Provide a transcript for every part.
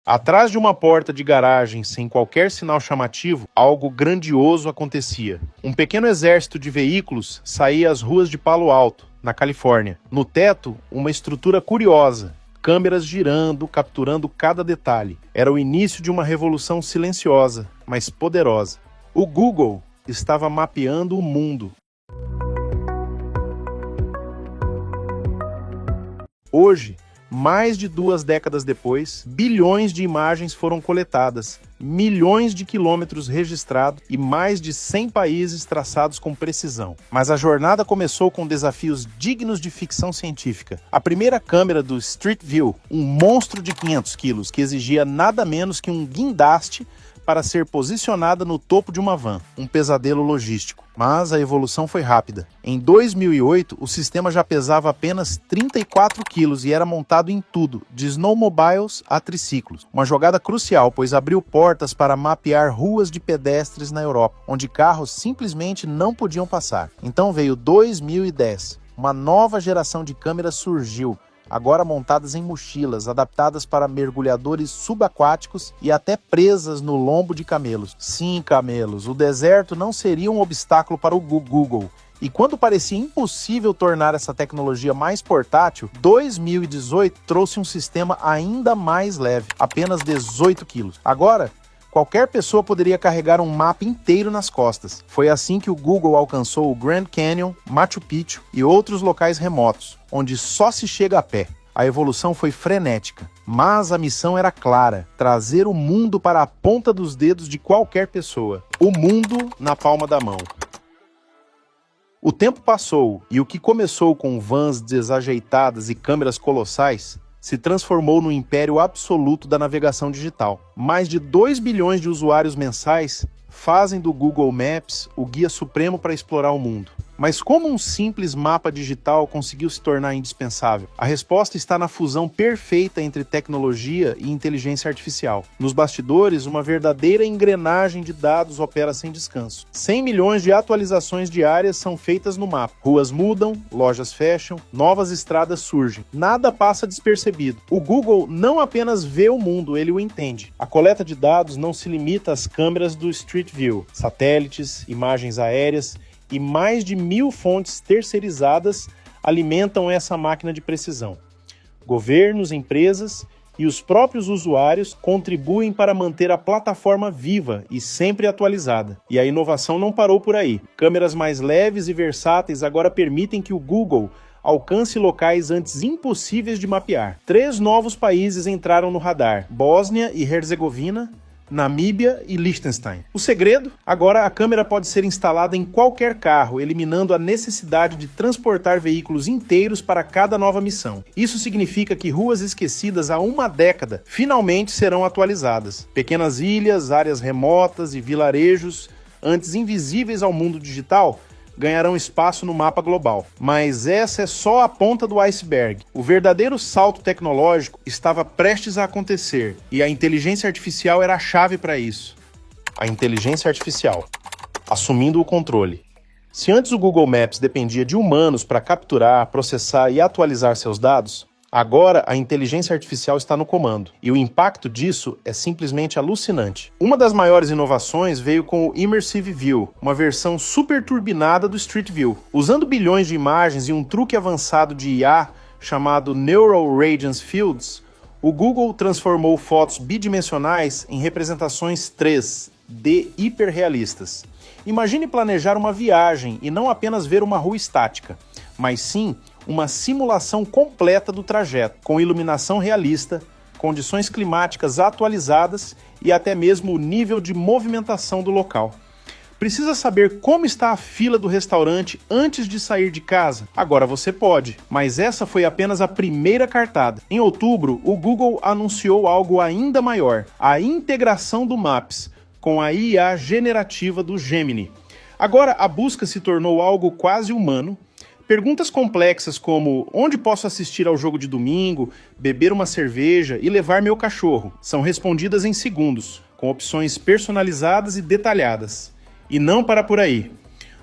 Atrás de uma porta de garagem sem qualquer sinal chamativo, algo grandioso acontecia. Um pequeno exército de veículos saía às ruas de Palo Alto, na Califórnia. No teto, uma estrutura curiosa, câmeras girando, capturando cada detalhe. Era o início de uma revolução silenciosa, mas poderosa. O Google estava mapeando o mundo. Hoje, mais de 2 décadas depois, bilhões de imagens foram coletadas, milhões de quilômetros registrados e mais de 100 países traçados com precisão. Mas a jornada começou com desafios dignos de ficção científica. A primeira câmera do Street View, um monstro de 500 quilos que exigia nada menos que um guindaste para ser posicionada no topo de uma van, um pesadelo logístico. Mas a evolução foi rápida. Em 2008, o sistema já pesava apenas 34 quilos e era montado em tudo, de snowmobiles a triciclos. Uma jogada crucial, pois abriu portas para mapear ruas de pedestres na Europa, onde carros simplesmente não podiam passar. Então veio 2010. Uma nova geração de câmeras surgiu, agora montadas em mochilas, adaptadas para mergulhadores subaquáticos e até presas no lombo de camelos. Sim, camelos, o deserto não seria um obstáculo para o Google. E quando parecia impossível tornar essa tecnologia mais portátil, 2018 trouxe um sistema ainda mais leve, apenas 18 quilos. Agora, qualquer pessoa poderia carregar um mapa inteiro nas costas. Foi assim que o Google alcançou o Grand Canyon, Machu Picchu e outros locais remotos, onde só se chega a pé. A evolução foi frenética, mas a missão era clara: trazer o mundo para a ponta dos dedos de qualquer pessoa. O mundo na palma da mão. O tempo passou e o que começou com vans desajeitadas e câmeras colossais se transformou no império absoluto da navegação digital. Mais de 2 bilhões de usuários mensais fazem do Google Maps o guia supremo para explorar o mundo. Mas como um simples mapa digital conseguiu se tornar indispensável? A resposta está na fusão perfeita entre tecnologia e inteligência artificial. Nos bastidores, uma verdadeira engrenagem de dados opera sem descanso. 100 milhões de atualizações diárias são feitas no mapa. Ruas mudam, lojas fecham, novas estradas surgem. Nada passa despercebido. O Google não apenas vê o mundo, ele o entende. A coleta de dados não se limita às câmeras do Street View, satélites, imagens aéreas e mais de 1000 fontes terceirizadas alimentam essa máquina de precisão. Governos, empresas e os próprios usuários contribuem para manter a plataforma viva e sempre atualizada. E a inovação não parou por aí. Câmeras mais leves e versáteis agora permitem que o Google alcance locais antes impossíveis de mapear. 3 novos países entraram no radar: Bósnia e Herzegovina, Namíbia e Liechtenstein. O segredo? Agora a câmera pode ser instalada em qualquer carro, eliminando a necessidade de transportar veículos inteiros para cada nova missão. Isso significa que ruas esquecidas há uma década finalmente serão atualizadas. Pequenas ilhas, áreas remotas e vilarejos, antes invisíveis ao mundo digital, ganharão espaço no mapa global. Mas essa é só a ponta do iceberg. O verdadeiro salto tecnológico estava prestes a acontecer e a inteligência artificial era a chave para isso. A inteligência artificial, assumindo o controle. Se antes o Google Maps dependia de humanos para capturar, processar e atualizar seus dados, agora a inteligência artificial está no comando, e o impacto disso é simplesmente alucinante. Uma das maiores inovações veio com o Immersive View, uma versão super turbinada do Street View. Usando bilhões de imagens e um truque avançado de IA chamado Neural Radiance Fields, o Google transformou fotos bidimensionais em representações 3D hiperrealistas. Imagine planejar uma viagem e não apenas ver uma rua estática, mas sim uma simulação completa do trajeto, com iluminação realista, condições climáticas atualizadas e até mesmo o nível de movimentação do local. Precisa saber como está a fila do restaurante antes de sair de casa? Agora você pode, mas essa foi apenas a primeira cartada. Em outubro, o Google anunciou algo ainda maior: a integração do Maps com a IA generativa do Gemini. Agora a busca se tornou algo quase humano. Perguntas complexas como: onde posso assistir ao jogo de domingo, beber uma cerveja e levar meu cachorro? São respondidas em segundos, com opções personalizadas e detalhadas. E não para por aí.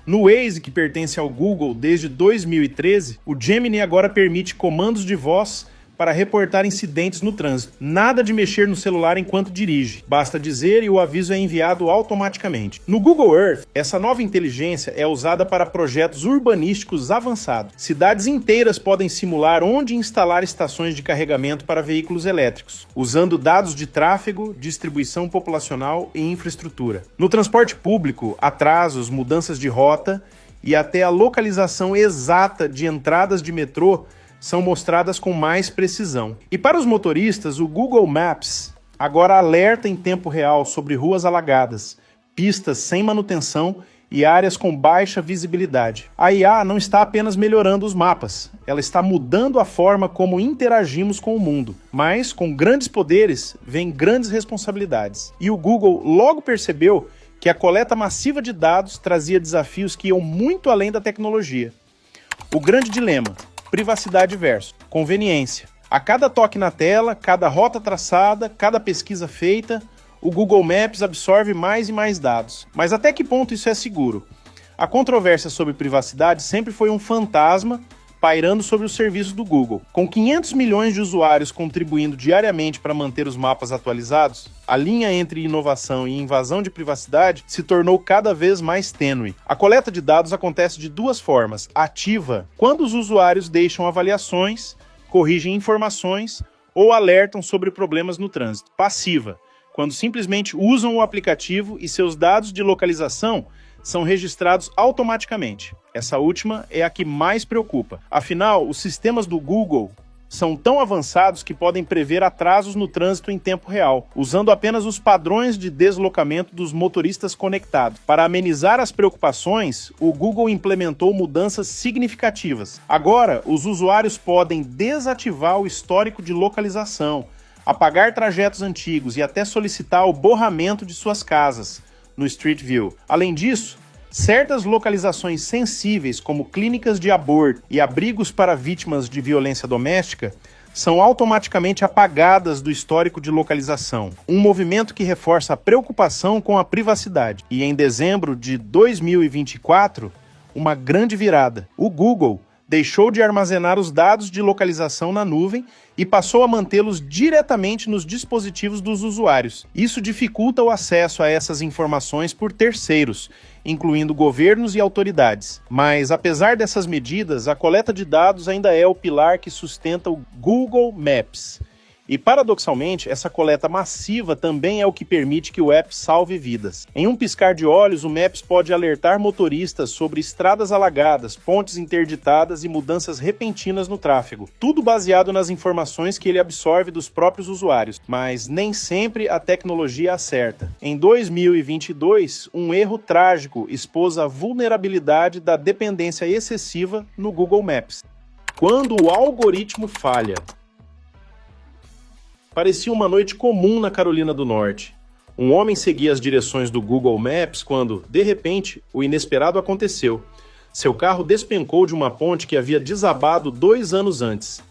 No Waze, que pertence ao Google desde 2013, o Gemini agora permite comandos de voz para reportar incidentes no trânsito. Nada de mexer no celular enquanto dirige. Basta dizer e o aviso é enviado automaticamente. No Google Earth, essa nova inteligência é usada para projetos urbanísticos avançados. Cidades inteiras podem simular onde instalar estações de carregamento para veículos elétricos, usando dados de tráfego, distribuição populacional e infraestrutura. No transporte público, atrasos, mudanças de rota e até a localização exata de entradas de metrô são mostradas com mais precisão. E para os motoristas, o Google Maps agora alerta em tempo real sobre ruas alagadas, pistas sem manutenção e áreas com baixa visibilidade. A IA não está apenas melhorando os mapas, ela está mudando a forma como interagimos com o mundo. Mas, com grandes poderes, vem grandes responsabilidades. E o Google logo percebeu que a coleta massiva de dados trazia desafios que iam muito além da tecnologia. O grande dilema: privacidade versus conveniência. A cada toque na tela, cada rota traçada, cada pesquisa feita, o Google Maps absorve mais e mais dados. Mas até que ponto isso é seguro? A controvérsia sobre privacidade sempre foi um fantasma pairando sobre os serviços do Google. Com 500 milhões de usuários contribuindo diariamente para manter os mapas atualizados, a linha entre inovação e invasão de privacidade se tornou cada vez mais tênue. A coleta de dados acontece de duas formas: ativa, quando os usuários deixam avaliações, corrigem informações ou alertam sobre problemas no trânsito; passiva, quando simplesmente usam o aplicativo e seus dados de localização são registrados automaticamente. Essa última é a que mais preocupa. Afinal, os sistemas do Google são tão avançados que podem prever atrasos no trânsito em tempo real, usando apenas os padrões de deslocamento dos motoristas conectados. Para amenizar as preocupações, o Google implementou mudanças significativas. Agora, os usuários podem desativar o histórico de localização, apagar trajetos antigos e até solicitar o borramento de suas casas no Street View. Além disso, certas localizações sensíveis, como clínicas de aborto e abrigos para vítimas de violência doméstica, são automaticamente apagadas do histórico de localização, um movimento que reforça a preocupação com a privacidade. E em dezembro de 2024, uma grande virada: o Google deixou de armazenar os dados de localização na nuvem e passou a mantê-los diretamente nos dispositivos dos usuários. Isso dificulta o acesso a essas informações por terceiros, incluindo governos e autoridades. Mas, apesar dessas medidas, a coleta de dados ainda é o pilar que sustenta o Google Maps. E, paradoxalmente, essa coleta massiva também é o que permite que o app salve vidas. Em um piscar de olhos, o Maps pode alertar motoristas sobre estradas alagadas, pontes interditadas e mudanças repentinas no tráfego. Tudo baseado nas informações que ele absorve dos próprios usuários. Mas nem sempre a tecnologia acerta. Em 2022, um erro trágico expôs a vulnerabilidade da dependência excessiva no Google Maps. Quando o algoritmo falha. Parecia uma noite comum na Carolina do Norte. Um homem seguia as direções do Google Maps quando, de repente, o inesperado aconteceu. Seu carro despencou de uma ponte que havia desabado 2 anos antes.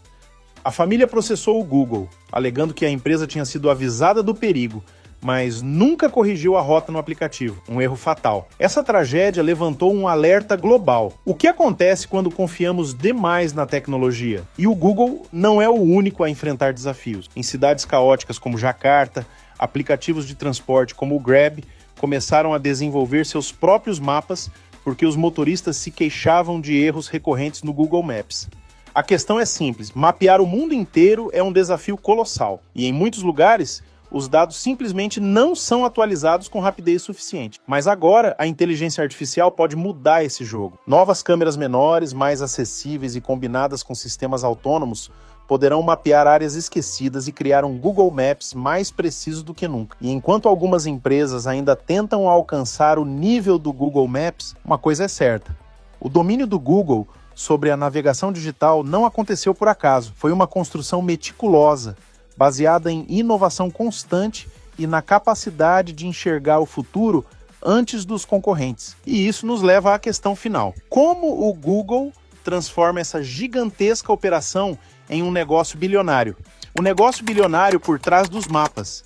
A família processou o Google, alegando que a empresa tinha sido avisada do perigo, mas nunca corrigiu a rota no aplicativo, um erro fatal. Essa tragédia levantou um alerta global. O que acontece quando confiamos demais na tecnologia? E o Google não é o único a enfrentar desafios. Em cidades caóticas como Jacarta, aplicativos de transporte como o Grab começaram a desenvolver seus próprios mapas porque os motoristas se queixavam de erros recorrentes no Google Maps. A questão é simples: mapear o mundo inteiro é um desafio colossal, e em muitos lugares os dados simplesmente não são atualizados com rapidez suficiente. Mas agora a inteligência artificial pode mudar esse jogo. Novas câmeras menores, mais acessíveis e combinadas com sistemas autônomos poderão mapear áreas esquecidas e criar um Google Maps mais preciso do que nunca. E enquanto algumas empresas ainda tentam alcançar o nível do Google Maps, uma coisa é certa: o domínio do Google sobre a navegação digital não aconteceu por acaso. Foi uma construção meticulosa, baseada em inovação constante e na capacidade de enxergar o futuro antes dos concorrentes. E isso nos leva à questão final: como o Google transforma essa gigantesca operação em um negócio bilionário? O negócio bilionário por trás dos mapas.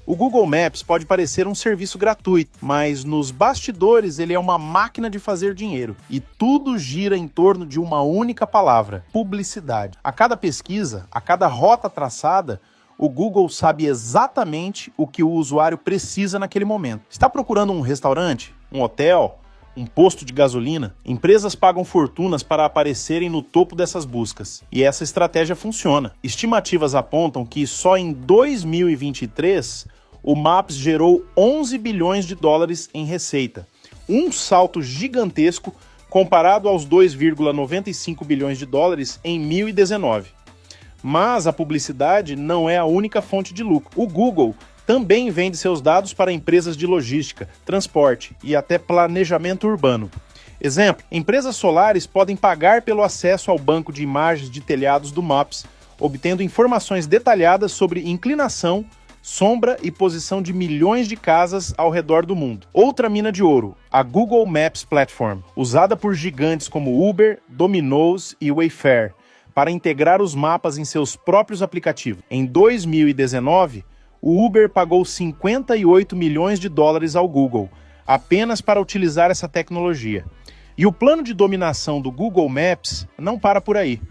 O Google Maps pode parecer um serviço gratuito, mas nos bastidores ele é uma máquina de fazer dinheiro. E tudo gira em torno de uma única palavra: publicidade. A cada pesquisa, a cada rota traçada, o Google sabe exatamente o que o usuário precisa naquele momento. Está procurando um restaurante, um hotel, um posto de gasolina? Empresas pagam fortunas para aparecerem no topo dessas buscas. E essa estratégia funciona. Estimativas apontam que só em 2023 o Maps gerou 11 bilhões de dólares em receita. Um salto gigantesco comparado aos 2,95 bilhões de dólares em 2019. Mas a publicidade não é a única fonte de lucro. O Google também vende seus dados para empresas de logística, transporte e até planejamento urbano. Exemplo, empresas solares podem pagar pelo acesso ao banco de imagens de telhados do Maps, obtendo informações detalhadas sobre inclinação, sombra e posição de milhões de casas ao redor do mundo. Outra mina de ouro, a Google Maps Platform, usada por gigantes como Uber, Domino's e Wayfair, para integrar os mapas em seus próprios aplicativos. Em 2019, o Uber pagou 58 milhões de dólares ao Google, apenas para utilizar essa tecnologia. E o plano de dominação do Google Maps não para por aí.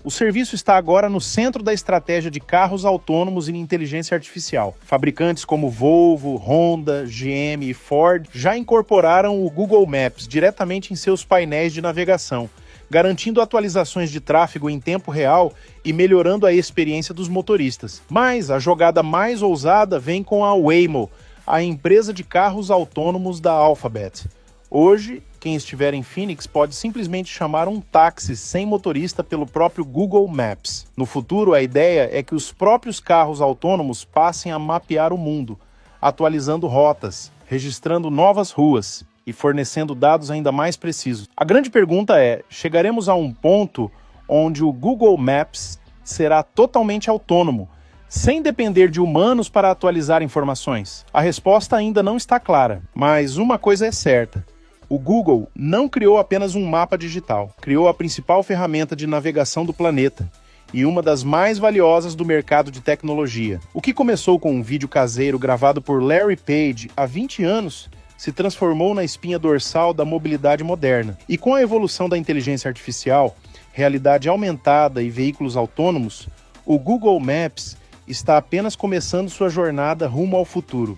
O serviço está agora no centro da estratégia de carros autônomos e inteligência artificial. Fabricantes como Volvo, Honda, GM e Ford já incorporaram o Google Maps diretamente em seus painéis de navegação, garantindo atualizações de tráfego em tempo real e melhorando a experiência dos motoristas. Mas a jogada mais ousada vem com a Waymo, a empresa de carros autônomos da Alphabet. Hoje, quem estiver em Phoenix pode simplesmente chamar um táxi sem motorista pelo próprio Google Maps. No futuro, a ideia é que os próprios carros autônomos passem a mapear o mundo, atualizando rotas, registrando novas ruas e fornecendo dados ainda mais precisos. A grande pergunta é: chegaremos a um ponto onde o Google Maps será totalmente autônomo, sem depender de humanos para atualizar informações? A resposta ainda não está clara, mas uma coisa é certa: o Google não criou apenas um mapa digital, criou a principal ferramenta de navegação do planeta e uma das mais valiosas do mercado de tecnologia. O que começou com um vídeo caseiro gravado por Larry Page há 20 anos se transformou na espinha dorsal da mobilidade moderna. E com a evolução da inteligência artificial, realidade aumentada e veículos autônomos, o Google Maps está apenas começando sua jornada rumo ao futuro.